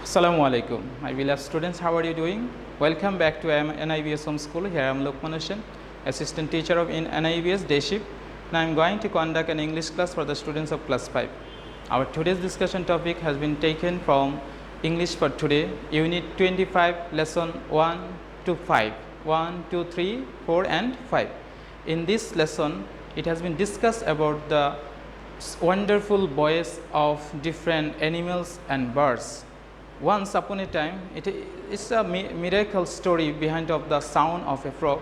Assalamu alaikum, my beloved students. How are you doing? Welcome back to NIVS Home School. Here I am Lokman, assistant teacher of NIVS day shift. Now I am going to conduct an English class for the students of class 5. Our today's discussion topic has been taken from English for Today, Unit 25, Lesson 1 to 5. 1, 2, 3, 4 and 5. In this lesson, it has been discussed about the wonderful voice of different animals and birds. Once upon a time, it's a miracle story behind of the sound of a frog.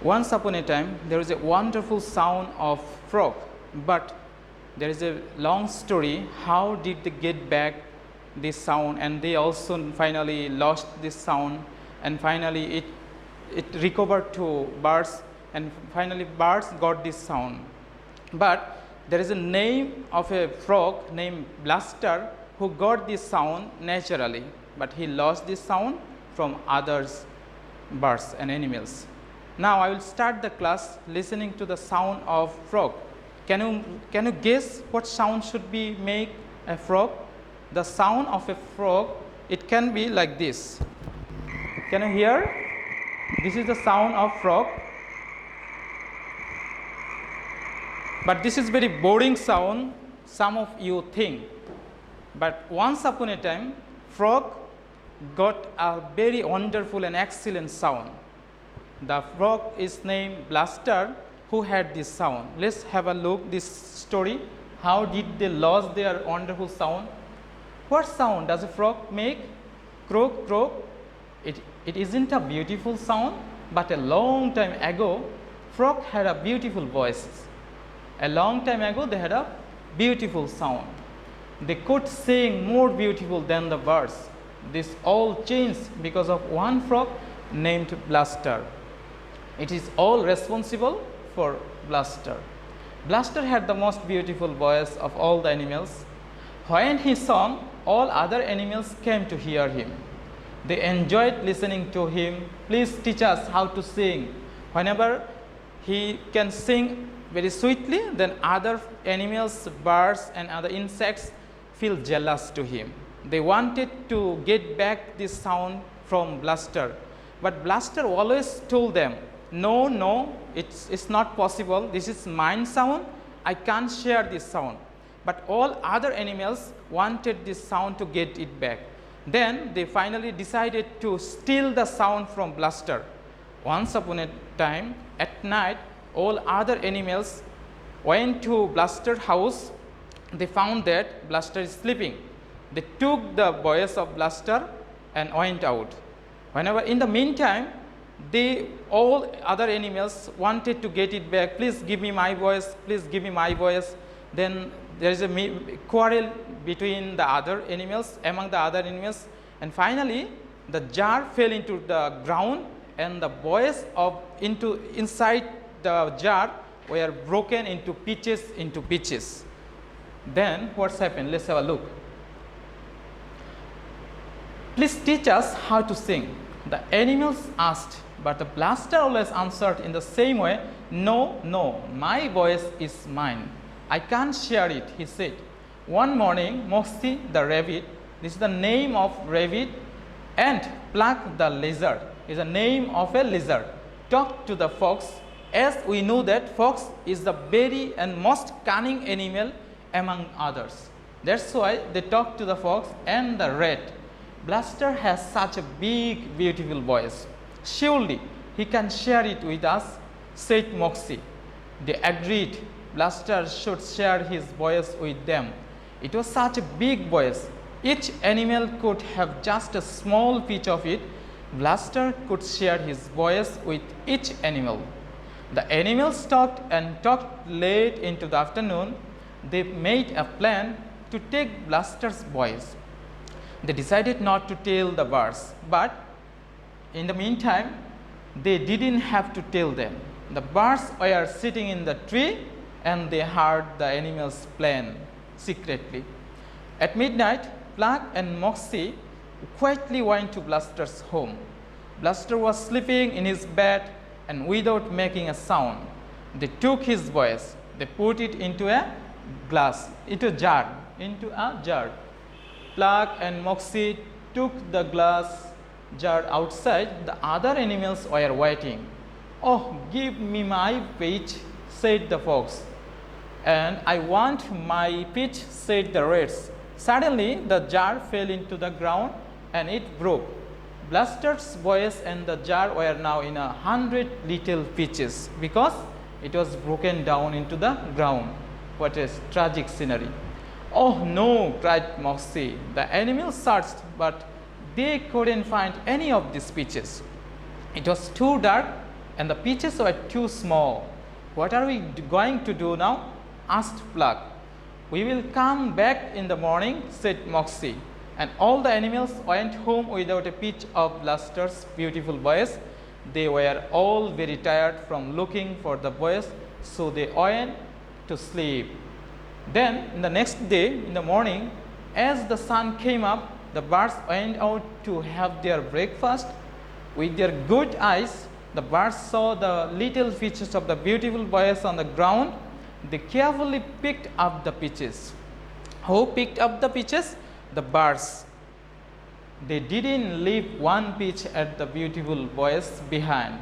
Once upon a time, there is a wonderful sound of frog, but there is a long story. How did they get back this sound? And they also finally lost this sound, and finally it recovered to birds, and finally birds got this sound. But there is a name of a frog named Blaster who got this sound naturally, but he lost this sound from others birds and animals. Now I will start the class listening to the sound of frog. Can you guess what sound should be make a frog? The sound of a frog, it can be like this. Can you hear? This is the sound of frog. But this is very boring sound, some of you think. But once upon a time, frog got a very wonderful and excellent sound. The frog is named Blaster, who had this sound. Let's have a look this story. How did they lose their wonderful sound? What sound does a frog make? Croak, croak. It isn't a beautiful sound, but a long time ago, frog had a beautiful voice. A long time ago, they had a beautiful sound. They could sing more beautiful than the birds. This all changed because of one frog named Blaster. It is all responsible for Blaster. Blaster had the most beautiful voice of all the animals. When he sang, all other animals came to hear him. They enjoyed listening to him. Please teach us how to sing. Whenever he can sing very sweetly, then other animals, birds and other insects feel jealous to him. They wanted to get back this sound from Blaster, but Blaster always told them, no, it's not possible. This is mine sound. I can't share this sound. But all other animals wanted this sound to get it back. Then they finally decided to steal the sound from Blaster. Once upon a time, at night, all other animals went to Blaster's house. They found that Blaster is sleeping. They took the voice of Blaster and went out. Whenever in the meantime, all other animals wanted to get it back. Please give me my voice. Please give me my voice. Then there is a quarrel between the other animals, among the other animals, and finally the jar fell into the ground, and the voice of inside the jar were broken into pieces. Then what's happened? Let's have a look. Please teach us how to sing. The animals asked, but the Blaster always answered in the same way, no, my voice is mine. I can't share it, he said. One morning, Moxie the rabbit, this is the name of rabbit, and Pluck the lizard is the name of a lizard, talked to the fox, as we know that fox is the very and most cunning animal among others. That's why they talk to the fox and the rat. Blaster has such a big, beautiful voice. Surely he can share it with us, said Moxie. They agreed Blaster should share his voice with them. It was such a big voice. Each animal could have just a small pitch of it. Blaster could share his voice with each animal. The animals talked and talked late into the afternoon. They made a plan to take Blaster's voice. They decided not to tell the birds, but in the meantime, they didn't have to tell them. The birds were sitting in the tree and they heard the animals' plan secretly. At midnight, Pluck and Moxie quietly went to Blaster's home. Blaster was sleeping in his bed, and without making a sound, they took his voice. They put it into a jar. Plug and Moxie took the glass jar outside. The other animals were waiting. Oh, give me my peach, said the fox. And I want my peach, said the rats. Suddenly, the jar fell into the ground and it broke. Blaster's voice and the jar were now in 100 little pieces because it was broken down into the ground. What a tragic scenery. Oh no, cried Moxie. The animals searched, but they couldn't find any of these peaches. It was too dark and the peaches were too small. What are we going to do now? Asked Plug. We will come back in the morning, said Moxie. And all the animals went home without a peach of Blaster's beautiful voice. They were all very tired from looking for the voice, so they went to sleep. Then, in the next day, in the morning, as the sun came up, the birds went out to have their breakfast. With their good eyes, the birds saw the little peaches of the beautiful voice on the ground. They carefully picked up the peaches. Who picked up the peaches? The birds. They didn't leave one peach at the beautiful voice behind.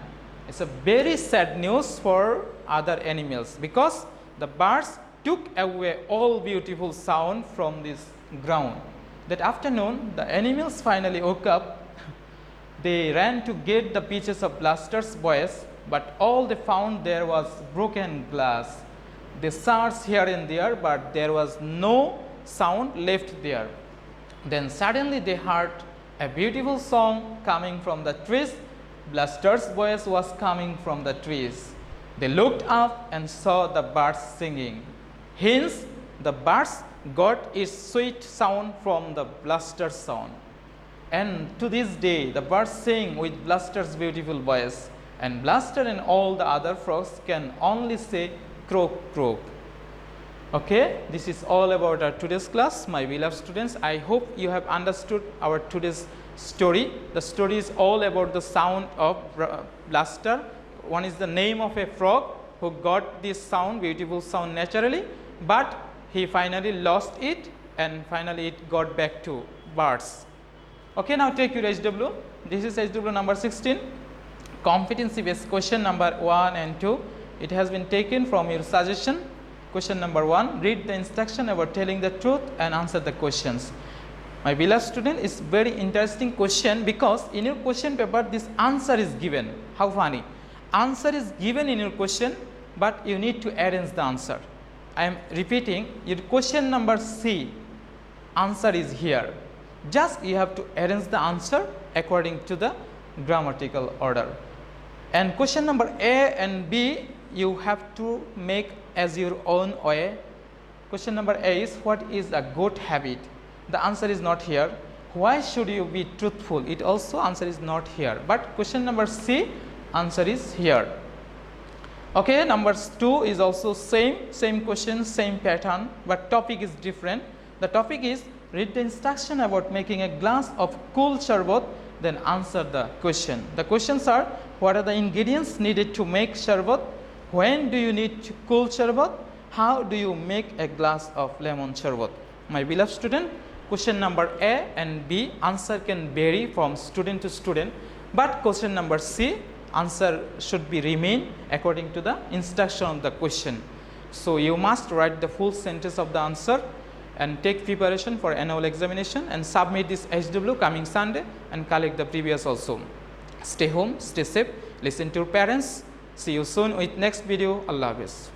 It's a very sad news for other animals because the birds took away all beautiful sound from this ground. That afternoon, the animals finally woke up. They ran to get the peaches of Blaster's voice, but all they found there was broken glass. They searched here and there, but there was no sound left there. Then suddenly they heard a beautiful song coming from the trees. Blaster's voice was coming from the trees. They looked up and saw the birds singing. Hence, the birds got its sweet sound from the Blaster's sound. And to this day, the birds sing with Blaster's beautiful voice. And Blaster and all the other frogs can only say croak, croak. Okay, this is all about our today's class, my beloved students. I hope you have understood our today's story. The story is all about the sound of Blaster. One is the name of a frog who got this sound, beautiful sound naturally, but he finally lost it and finally it got back to birds. Okay, now take your HW. This is HW number 16. Competency based question number 1 and 2. It has been taken from your suggestion. Question number 1, read the instruction about telling the truth and answer the questions. My beloved student, it's very interesting question because in your question paper this answer is given. How funny. Answer is given in your question, but you need to arrange the answer. I am repeating, your question number C, answer is here. Just you have to arrange the answer according to the grammatical order. And question number A and B, you have to make as your own way. Question number A is, what is a good habit? The answer is not here. Why should you be truthful? It also answer is not here. But question number C, answer is here. Okay, number 2 is also same question, same pattern, but topic is different. The topic is, read the instruction about making a glass of cool sherbet, then answer the question. The questions are, what are the ingredients needed to make sherbet? When do you need cool sherbet? How do you make a glass of lemon sherbet? My beloved student, question number A and B, answer can vary from student to student, but question number C, answer should be remain according to the instruction of the question. So you must write the full sentence of the answer and take preparation for annual examination and submit this HW coming Sunday and collect the previous also. Stay home, stay safe, listen to your parents. See you soon with next video. Allah Hafiz.